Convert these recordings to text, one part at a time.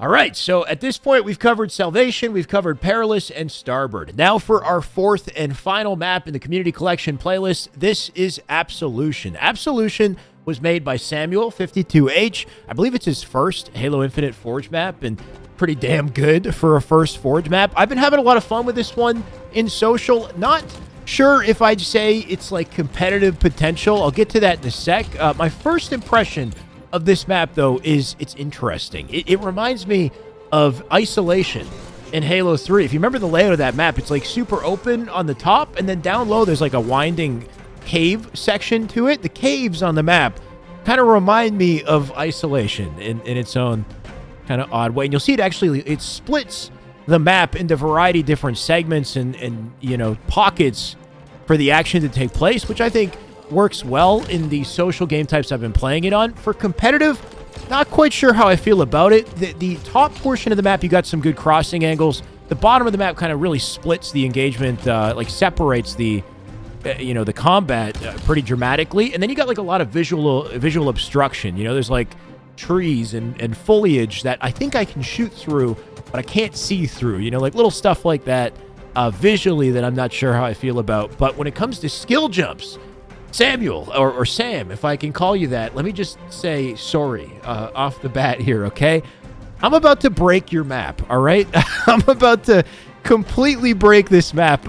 All right, so at this point, we've covered Salvation, we've covered Perilous, and Starboard. Now for our fourth and final map in the Community Collection playlist, this is Absolution. Absolution was made by Samuel52H. I believe it's his first Halo Infinite Forge map, and pretty damn good for a first Forge map. I've been having a lot of fun with this one in social. Not sure if I'd say it's like competitive potential. I'll get to that in a sec. My first impression of this map, though, is it's interesting. It reminds me of Isolation in Halo 3. If you remember the layout of that map, it's like super open on the top, and then down low there's like a winding cave section to it. The caves on the map kind of remind me of Isolation in its own kind of odd way. And you'll see it splits the map into a variety of different segments and you know, pockets for the action to take place, which I think works well in the social game types I've been playing it on. For competitive, not quite sure how I feel about it. The top portion of the map, you got some good crossing angles. The bottom of the map kind of really splits the engagement, like separates the, you know, the combat pretty dramatically. And then you got like a lot of visual obstruction. You know, there's like trees and foliage that I think I can shoot through, but I can't see through. You know, like little stuff like that visually that I'm not sure how I feel about. But when it comes to skill jumps, Samuel, or Sam, if I can call you that, let me just say sorry off the bat here, okay? I'm about to break your map, all right? I'm about to completely break this map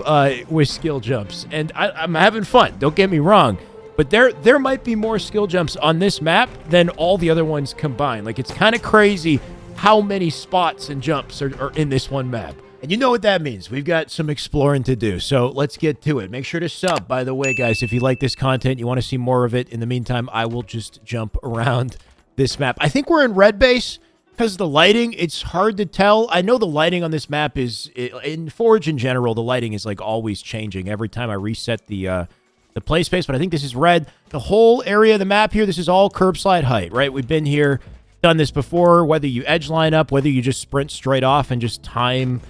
with skill jumps, and I'm having fun, don't get me wrong, but there might be more skill jumps on this map than all the other ones combined. Like, it's kind of crazy how many spots and jumps are in this one map. And you know what that means. We've got some exploring to do, so let's get to it. Make sure to sub, by the way, guys, if you like this content, you want to see more of it. In the meantime, I will just jump around this map. I think we're in red base because of the lighting. It's hard to tell. I know the lighting on this map is, in Forge in general, the lighting is like always changing every time I reset the play space, but I think this is red. The whole area of the map here, this is all curb slide height, right? We've been here, done this before, whether you edge line up, whether you just sprint straight off and just time.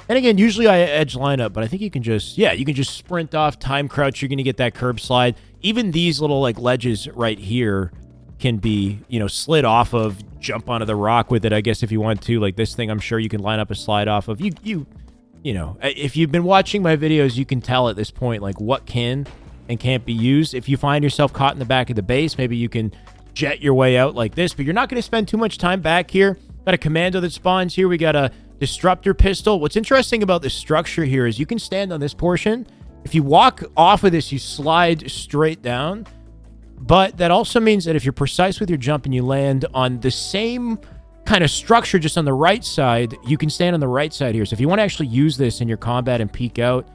And again, usually I edge line up, but I think you can just, yeah, you can just sprint off, time crouch, you're going to get that curb slide. Even these little like ledges right here can be, you know, slid off of, jump onto the rock with it, I guess, if you want to. Like this thing, I'm sure you can line up a slide off of. You know, if you've been watching my videos, you can tell at this point, like, what can and can't be used. If you find yourself caught in the back of the base, maybe you can jet your way out like this, but you're not going to spend too much time back here. Got a commando that spawns here. We got a disruptor pistol. What's interesting about this structure here is you can stand on this portion. If you walk off of this, you slide straight down. But that also means that if you're precise with your jump and you land on the same kind of structure just on the right side, you can stand on the right side here. So if you want to actually use this in your combat and peek out,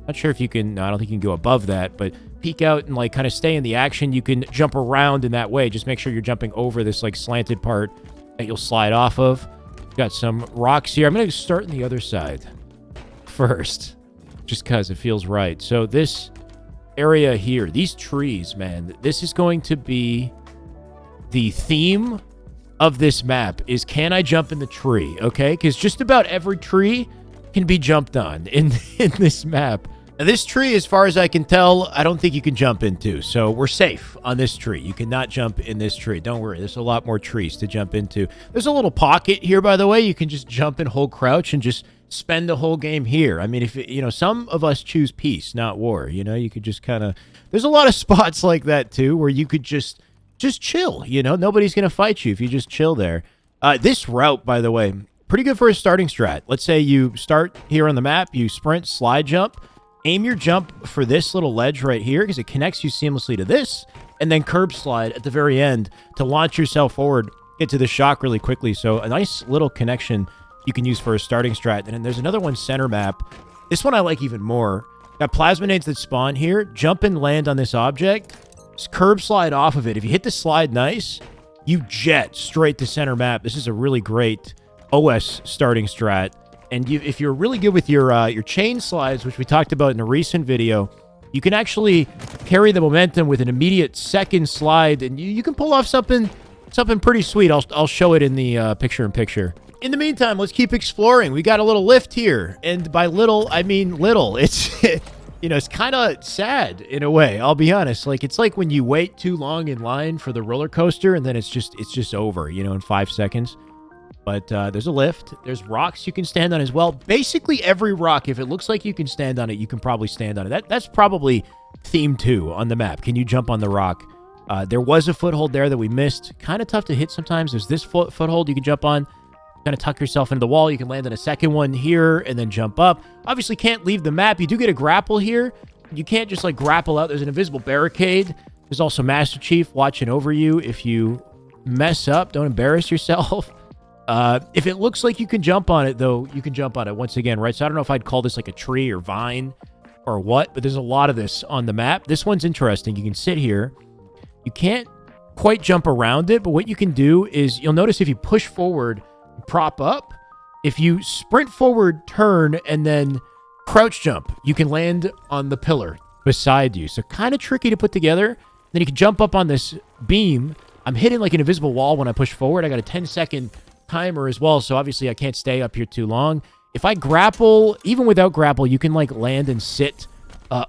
not sure if you can, no, I don't think you can go above that, but peek out and like kind of stay in the action, you can jump around in that way. Just make sure you're jumping over this like slanted part that you'll slide off of. Got some rocks here. I'm going to start on the other side first, just because it feels right. So this area here, these trees, man, this is going to be the theme of this map is, can I jump in the tree? Okay, because just about every tree can be jumped on in this map. Now, this tree, as far as I can tell, I don't think you can jump into. So we're safe on this tree. You cannot jump in this tree. Don't worry. There's a lot more trees to jump into. There's a little pocket here, by the way. You can just jump and hold crouch and just spend the whole game here. I mean, if you know, some of us choose peace, not war. You know, you could just kind of, there's a lot of spots like that too, where you could just chill. You know, nobody's going to fight you if you just chill there. This route, by the way, pretty good for a starting strat. Let's say you start here on the map, you sprint, slide jump, aim your jump for this little ledge right here because it connects you seamlessly to this, and then curb slide at the very end to launch yourself forward, get to the shock really quickly. So a nice little connection you can use for a starting strat. And then there's another one, center map. This one I like even more. Got plasminades that spawn here. Jump and land on this object. Just curb slide off of it. If you hit the slide nice, you jet straight to center map. This is a really great OS starting strat. And if you're really good with your chain slides, which we talked about in a recent video, you can actually carry the momentum with an immediate second slide, and you can pull off something pretty sweet. I'll show it in the picture-in-picture. In the meantime, let's keep exploring. We got a little lift here, and by little, I mean little. It's you know, it's kind of sad in a way. I'll be honest. Like, it's like when you wait too long in line for the roller coaster, and then it's just over. You know, in 5 seconds. But there's a lift. There's rocks you can stand on as well. Basically, every rock, if it looks like you can stand on it, you can probably stand on it. That's probably theme 2 on the map. Can you jump on the rock? There was a foothold there that we missed. Kind of tough to hit sometimes. There's this foothold you can jump on. Kind of tuck yourself into the wall. You can land on a second one here and then jump up. Obviously, can't leave the map. You do get a grapple here. You can't just, like, grapple out. There's an invisible barricade. There's also Master Chief watching over you. If you mess up, don't embarrass yourself. If it looks like you can jump on it, though, you can jump on it once again, right? So I don't know if I'd call this like a tree or vine or what, but there's a lot of this on the map. This one's interesting. You can sit here. You can't quite jump around it, but what you can do is you'll notice if you push forward, prop up, if you sprint forward, turn, and then crouch jump, you can land on the pillar beside you. So kind of tricky to put together. Then you can jump up on this beam. I'm hitting like an invisible wall when I push forward. I got a 10-second timer as well, so obviously I can't stay up here too long. If I grapple, even without grapple, you can like land and sit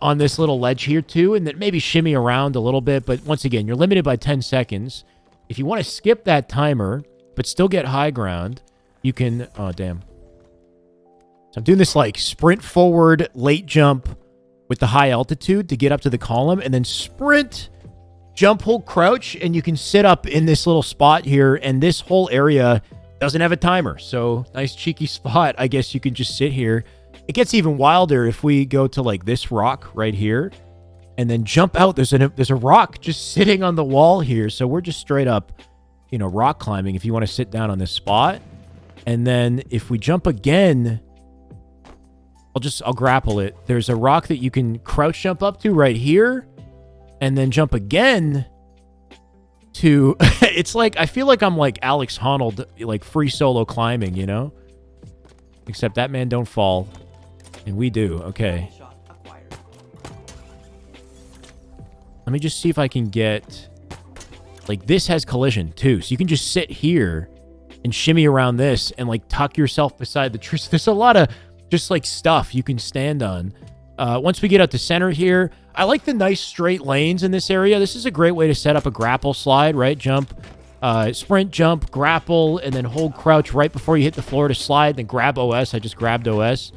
on this little ledge here too, and then maybe shimmy around a little bit, but once again, you're limited by 10 seconds. If you want to skip that timer, but still get high ground, you can... Oh, damn. So I'm doing this like sprint forward, late jump with the high altitude to get up to the column, and then sprint, jump, hold, crouch, and you can sit up in this little spot here, and this whole area doesn't have a timer. So nice cheeky spot. I guess you can just sit here. It gets even wilder if we go to like this rock right here and then jump out. There's a rock just sitting on the wall here. So we're just straight up, you know, rock climbing if you want to sit down on this spot. And then if we jump again, I'll grapple it. There's a rock that you can crouch jump up to right here and then jump again to... It's like, I feel like I'm like Alex Honnold, like free solo climbing, you know? Except that man don't fall. And we do. Okay. Let me just see if I can get... Like, this has collision, too. So you can just sit here and shimmy around this and, like, tuck yourself beside the tree. There's a lot of just, like, stuff you can stand on. Once we get out to center here, I like the nice straight lanes in this area. This is a great way to set up a grapple slide, right? Jump, sprint, jump, grapple, and then hold crouch right before you hit the floor to slide, then grab OS. I just grabbed OS.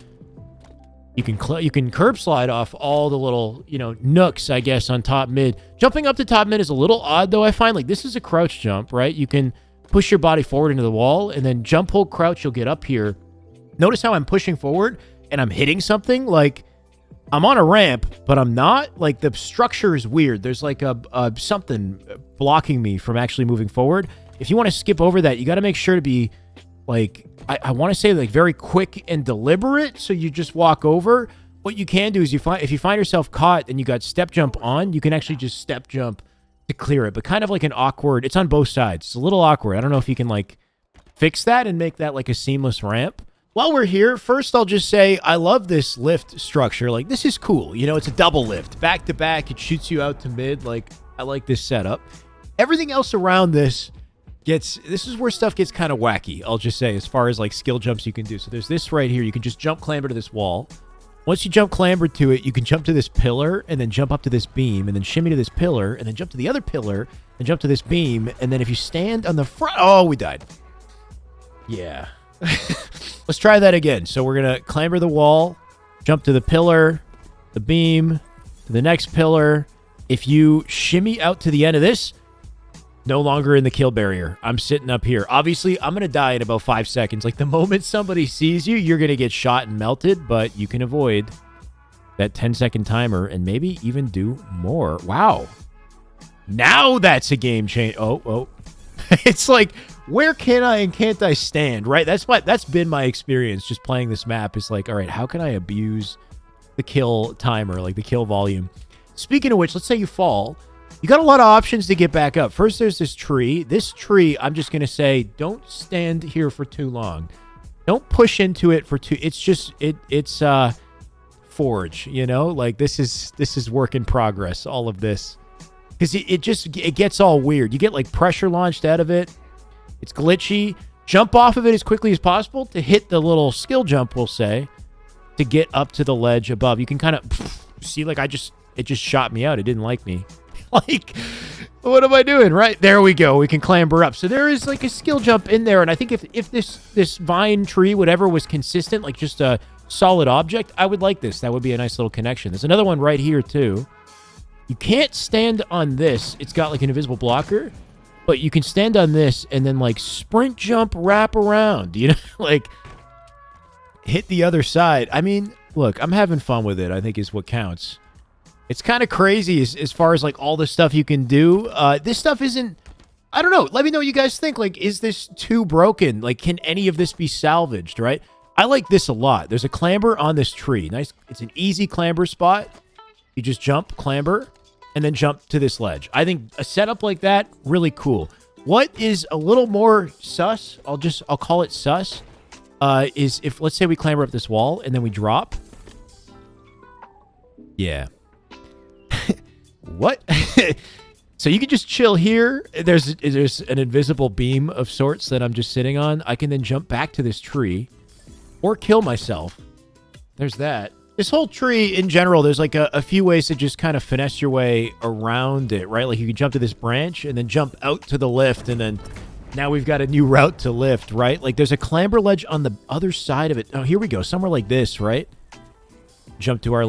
You can curb slide off all the little, you know, nooks, I guess, on top mid. Jumping up to top mid is a little odd, though, I find. Like, this is a crouch jump, right? You can push your body forward into the wall, and then jump, hold, crouch, you'll get up here. Notice how I'm pushing forward, and I'm hitting something. Like, I'm on a ramp, but I'm not. Like, the structure is weird. There's, like, a something blocking me from actually moving forward. If you want to skip over that, you got to make sure to be, like... I want to say like very quick and deliberate, so you just walk over. What you can do is if you find yourself caught and you got step jump on, you can actually just step jump to clear it, but kind of like an awkward, it's on both sides. It's a little awkward. I don't know if you can like fix that and make that like a seamless ramp. While we're here, first I'll just say I love this lift structure. Like, this is cool. You know, it's a double lift. Back to back, it shoots you out to mid. Like, I like this setup. Everything else around this is where stuff gets kind of wacky, I'll just say, as far as like skill jumps you can do. So there's this right here. You can just jump clamber to this wall. Once you jump clamber to it, you can jump to this pillar and then jump up to this beam and then shimmy to this pillar and then jump to the other pillar and jump to this beam. And then if you stand on the front... Oh, we died. Yeah. Let's try that again. So we're going to clamber the wall, jump to the pillar, the beam, to the next pillar. If you shimmy out to the end of this... No longer in the kill barrier. I'm sitting up here. Obviously, I'm going to die in about 5 seconds. Like, the moment somebody sees you, you're going to get shot and melted, but you can avoid that 10-second timer and maybe even do more. Wow. Now that's a game change. Oh. It's like, where can I and can't I stand, right? That's been my experience just playing this map. It's like, all right, how can I abuse the kill timer, like the kill volume? Speaking of which, let's say you fall. You got a lot of options to get back up. First, there's this tree. This tree, I'm just going to say, don't stand here for too long. Don't push into it for too... It's just... It's forge, you know? Like, this is work in progress, all of this. Because it gets all weird. You get, like, pressure launched out of it. It's glitchy. Jump off of it as quickly as possible to hit the little skill jump, we'll say, to get up to the ledge above. You can kind of... See, like, it just shot me out. It didn't like me. What am I doing? Right, there we go. We can clamber up. So there is like a skill jump in there. And I think if this vine tree, whatever, was consistent, like just a solid object, I would like this. That would be a nice little connection. There's another one right here too. You can't stand on this. It's got like an invisible blocker. But you can stand on this and then like sprint jump, wrap around, you know, like hit the other side. I mean, look, I'm having fun with it, I think is what counts. It's kind of crazy as far as like all the stuff you can do. This stuff isn't, I don't know. Let me know what you guys think. Like, is this too broken? Like, can any of this be salvaged, right? I like this a lot. There's a clamber on this tree. Nice. It's an easy clamber spot. You just jump, clamber, and then jump to this ledge. I think a setup like that, really cool. What is a little more sus, I'll call it sus, is if, let's say we clamber up this wall and then we drop. Yeah. What? So you can just chill here. There's an invisible beam of sorts that I'm just sitting on. I can then jump back to this tree or kill myself. There's that. This whole tree, in general, there's like a few ways to just kind of finesse your way around it, right? Like you can jump to this branch and then jump out to the lift, and then now we've got a new route to lift, right? Like there's a clamber ledge on the other side of it. Oh, here we go. Somewhere like this, right? Jump to our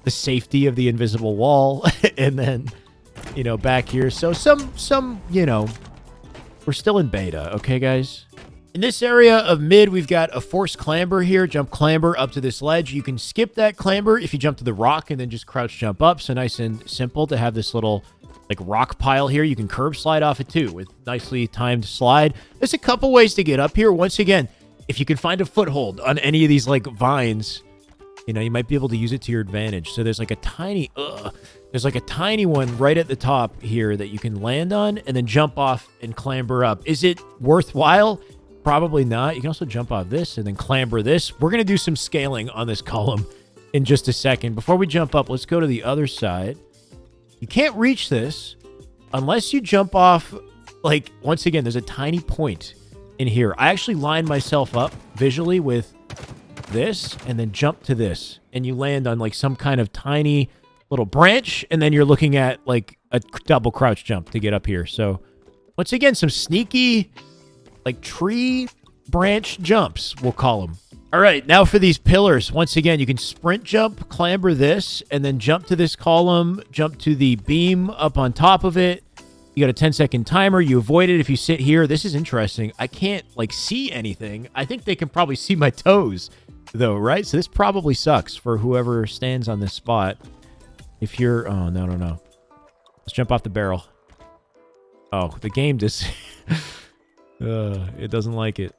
the safety of the invisible wall, and then, you know, back here. So some, you know, we're still in beta, okay, guys? In this area of mid, we've got a forced clamber here. Jump clamber up to this ledge. You can skip that clamber if you jump to the rock and then just crouch jump up. So nice and simple to have this little like rock pile here. You can curb slide off it too with nicely timed slide. There's a couple ways to get up here. Once again, if you can find a foothold on any of these like vines, you know, you might be able to use it to your advantage. So there's like a tiny, there's like a tiny one right at the top here that you can land on and then jump off and clamber up. Is it worthwhile? Probably not. You can also jump off this and then clamber this. We're going to do some scaling on this column in just a second. Before we jump up, let's go to the other side. You can't reach this unless you jump off. Like, once again, there's a tiny point in here. I actually lined myself up visually with this and then jump to this. And you land on like some kind of tiny little branch. And then you're looking at like a double crouch jump to get up here. So once again, some sneaky like tree branch jumps, we'll call them. All right, now for these pillars. Once again, you can sprint jump, clamber this, and then jump to this column, jump to the beam up on top of it. You got a 10-second timer. You avoid it if you sit here. This is interesting. I can't like see anything. I think they can probably see my toes though, right? So this probably sucks for whoever stands on this spot. If you're, oh, no. Let's jump off the barrel. Oh, the game just... it doesn't like it.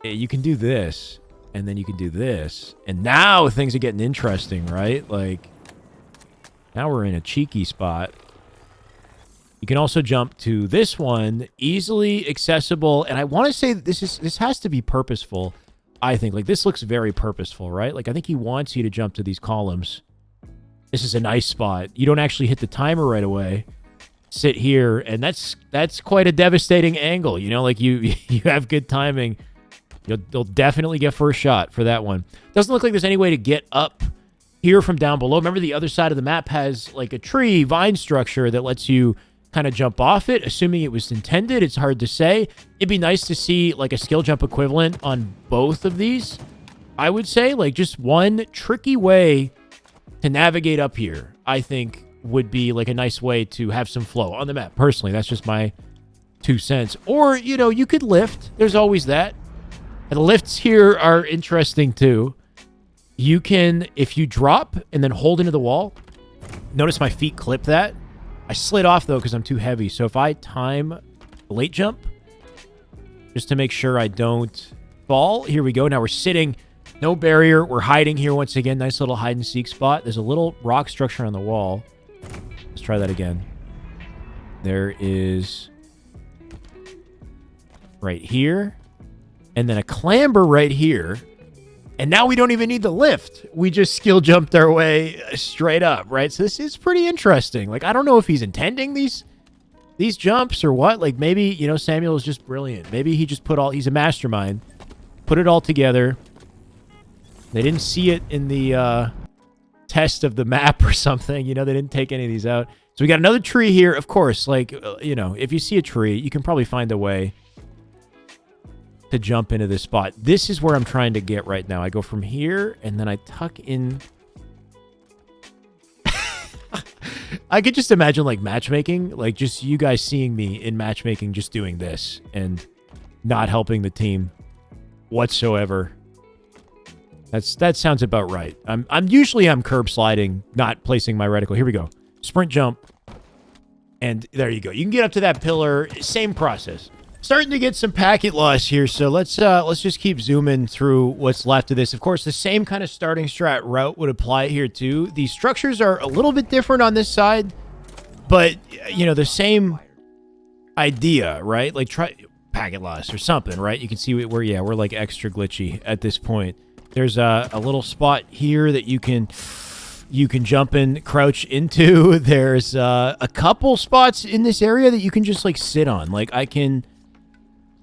You can do this, and then you can do this, and now things are getting interesting, right? Like, now we're in a cheeky spot. You can also jump to this one, easily accessible, and I want to say that this has to be purposeful, I think. Like, this looks very purposeful, right? Like, I think he wants you to jump to these columns. This is a nice spot. You don't actually hit the timer right away. Sit here, and that's quite a devastating angle, you know, like you have good timing. You'll definitely get first shot for that one. Doesn't look like there's any way to get up here from down below. Remember, the other side of the map has like a tree vine structure that lets you kind of jump off it, assuming it was intended. It's hard to say. It'd be nice to see like a skill jump equivalent on both of these, I would say. Like just one tricky way to navigate up here, I think, would be like a nice way to have some flow on the map. Personally, that's just my 2 cents. Or, you know, you could lift. There's always that. And the lifts here are interesting too. You can, if you drop and then hold into the wall, notice my feet clip that. I slid off though because I'm too heavy. So if I time late jump, just to make sure I don't fall, here we go. Now we're sitting, no barrier. We're hiding here once again. Nice little hide and seek spot. There's a little rock structure on the wall. Let's try that again. There is right here. And then a clamber right here. And now we don't even need the lift. We just skill jumped our way straight up, right? So this is pretty interesting. Like, I don't know if he's intending these jumps or what. Like, maybe, you know, Samuel is just brilliant. Maybe he just he's a mastermind. Put it all together. They didn't see it in the test of the map or something. You know, they didn't take any of these out. So we got another tree here. Of course, like, you know, if you see a tree, you can probably find a way to jump into this spot. This is where I'm trying to get right now. I go from here, and then I tuck in. I could just imagine, like, matchmaking. Like, just you guys seeing me in matchmaking just doing this and not helping the team whatsoever. That sounds about right. I'm usually curb sliding, not placing my reticle. Here we go. Sprint jump. And there you go. You can get up to that pillar. Same process. Starting to get some packet loss here, so let's just keep zooming through what's left of this. Of course, the same kind of starting strat route would apply here too. The structures are a little bit different on this side, but you know, the same idea, right? Like try packet loss or something, right? You can see we're like extra glitchy at this point. There's a little spot here that you can jump and crouch into. There's a couple spots in this area that you can just like sit on. Like I can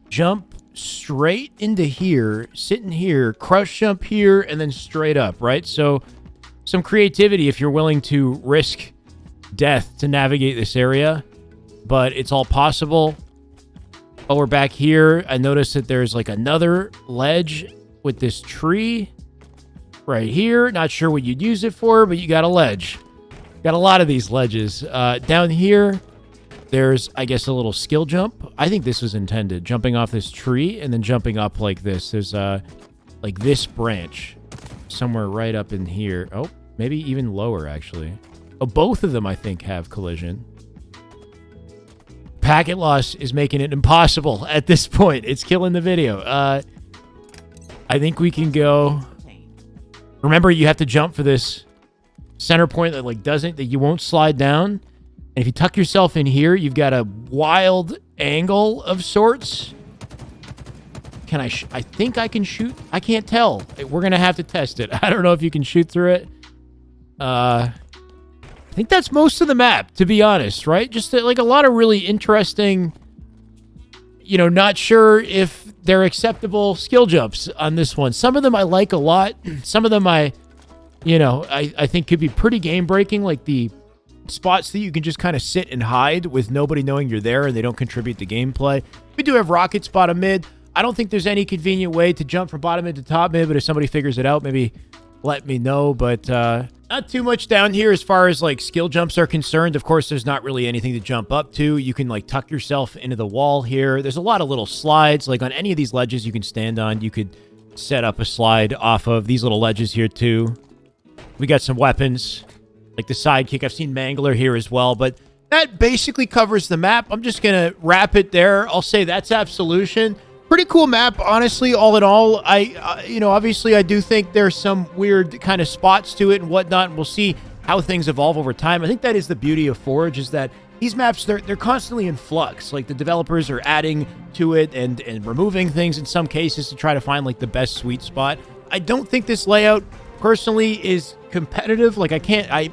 jump straight into here, sit in here, crouch jump here, and then straight up, right? So some creativity if you're willing to risk death to navigate this area, but it's all possible. Oh, we're back here. I noticed that there's like another ledge with this tree right here. Not sure what you'd use it for, but you got a ledge. Got a lot of these ledges. Down here, there's, I guess, a little skill jump. I think this was intended. Jumping off this tree and then jumping up like this. There's, like this branch somewhere right up in here. Oh, maybe even lower, actually. Oh, both of them, I think, have collision. Packet loss is making it impossible at this point. It's killing the video. I think we can go... Remember, you have to jump for this center point that, like, that you won't slide down. And if you tuck yourself in here, you've got a wild angle of sorts. Can I think I can shoot? I can't tell. We're going to have to test it. I don't know if you can shoot through it. I think that's most of the map, to be honest, right? Just like a lot of really interesting, you know, not sure if they're acceptable skill jumps on this one. Some of them I like a lot. Some of them I think could be pretty game breaking, like the spots that you can just kind of sit and hide with nobody knowing you're there and they don't contribute to gameplay. We do have rockets bottom mid. I don't think there's any convenient way to jump from bottom mid to top mid, but if somebody figures it out, maybe let me know. But not too much down here as far as like skill jumps are concerned. Of course, there's not really anything to jump up to. You can like tuck yourself into the wall here. There's a lot of little slides. Like on any of these ledges you can stand on, you could set up a slide off of these little ledges here too. We got some weapons. Like the sidekick. I've seen Mangler here as well, but that basically covers the map. I'm just going to wrap it there. I'll say that's Absolution. Pretty cool map, honestly, all in all. Obviously I do think there's some weird kind of spots to it and whatnot, and we'll see how things evolve over time. I think that is the beauty of Forge, is that these maps, they're constantly in flux. Like the developers are adding to it and removing things in some cases to try to find like the best sweet spot. I don't think this layout personally is competitive. Like I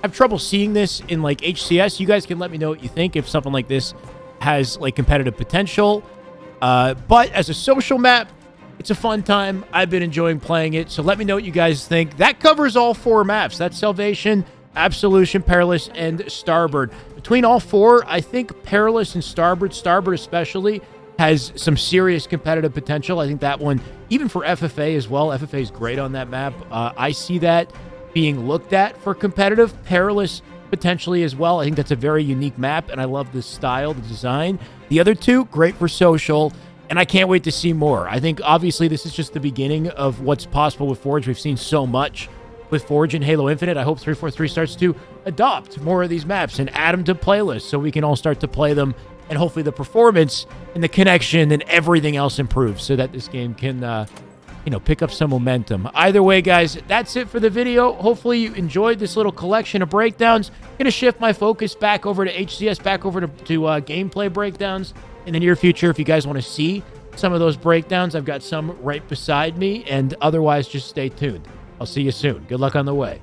have trouble seeing this in like HCS. You guys can let me know what you think if something like this has like competitive potential. But as a social map, it's a fun time. I've been enjoying playing it, so let me know what you guys think. That covers all 4 maps. That's Salvation, Absolution, Perilous, and Starboard. Between all 4, I think Perilous and Starboard especially, has some serious competitive potential. I think that one, even for FFA as well, FFA is great on that map. I see that being looked at for competitive. Perilous potentially as well. I think that's a very unique map, and I love the style, the design. The other 2, great for social, and I can't wait to see more. I think, obviously, this is just the beginning of what's possible with Forge. We've seen so much with Forge and Halo Infinite. I hope 343 starts to adopt more of these maps and add them to playlists so we can all start to play them, and hopefully the performance and the connection and everything else improves so that this game can pick up some momentum. Either way, guys, that's it for the video. Hopefully you enjoyed this little collection of breakdowns. I'm going to shift my focus back over to HCS, back over to gameplay breakdowns in the near future. If you guys want to see some of those breakdowns, I've got some right beside me, and otherwise just stay tuned. I'll see you soon. Good luck on the way.